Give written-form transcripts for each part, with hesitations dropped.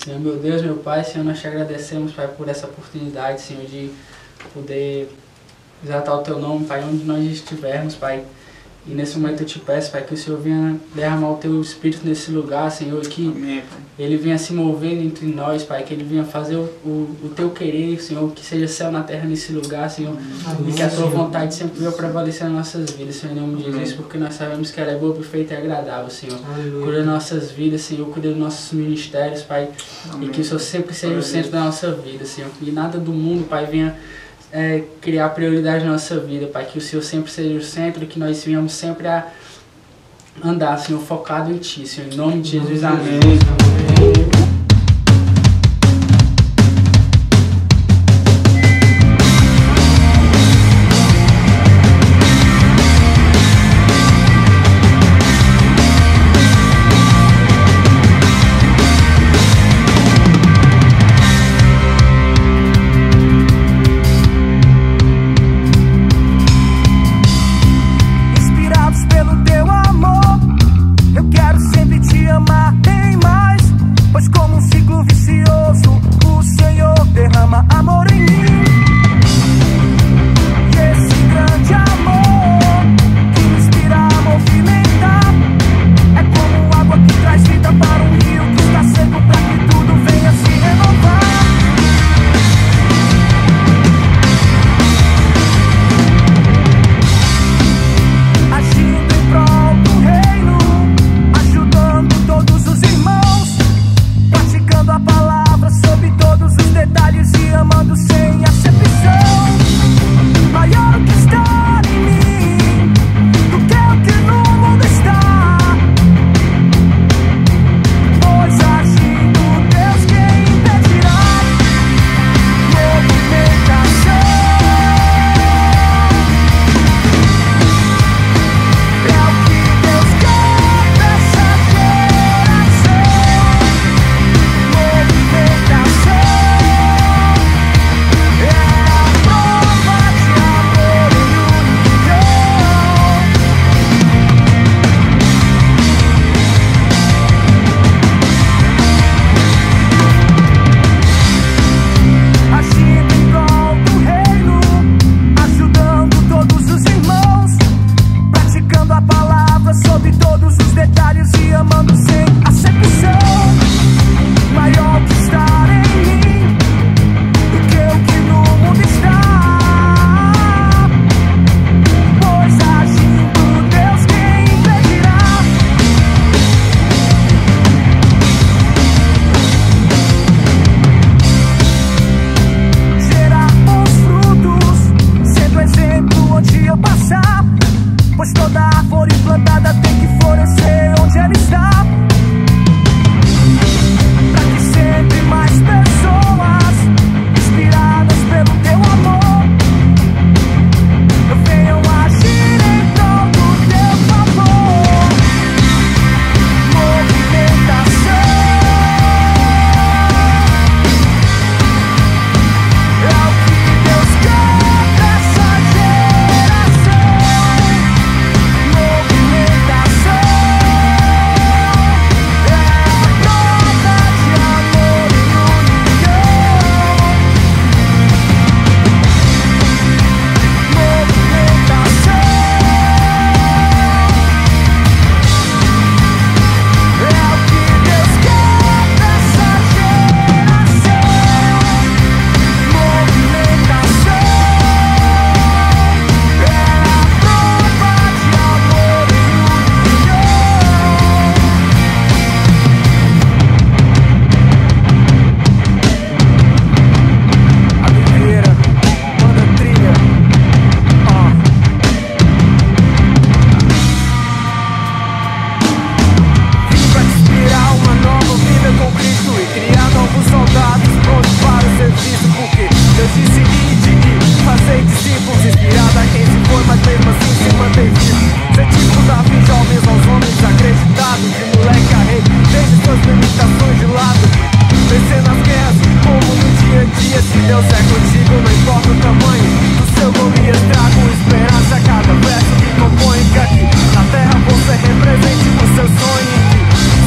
Senhor, meu Deus, meu Pai, Senhor, nós te agradecemos, Pai, por essa oportunidade, Senhor, de poder exaltar o Teu nome, Pai, onde nós estivermos, Pai. E nesse momento eu te peço, Pai, que o Senhor venha derramar o Teu Espírito nesse lugar, Senhor, que Amém, Pai. Ele venha se movendo entre nós, Pai, que Ele venha fazer o Teu querer, Senhor, que seja céu na terra nesse lugar, Senhor, e que a Tua vontade sempre venha prevalecer nas nossas vidas, Senhor, em nome de Jesus, porque nós sabemos que ela é boa, perfeita e agradável, Senhor. Cuida das nossas vidas, Senhor, cuida dos nossos ministérios, Pai, Amém. e que o Senhor sempre seja o centro da nossa vida, Senhor, e nada do mundo, Pai, venha criar prioridade na nossa vida, Pai, que o Senhor sempre seja o centro, que nós venhamos sempre a andar, Senhor, focado em Ti, Senhor, em nome de Jesus, amém.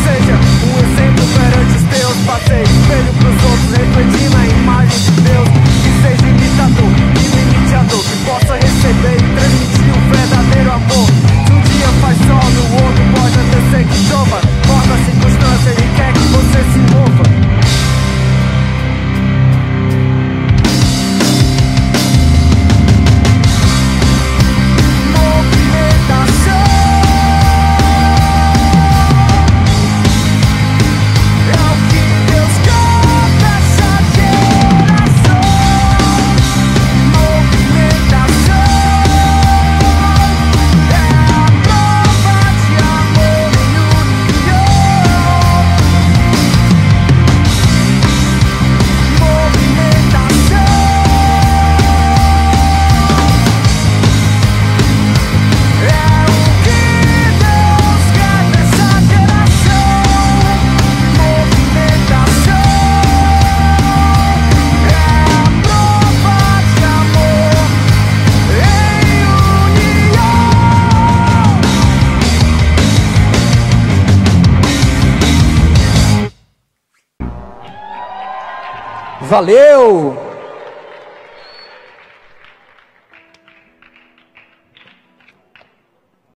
Seja um exemplo perante os teus passeios. Valeu!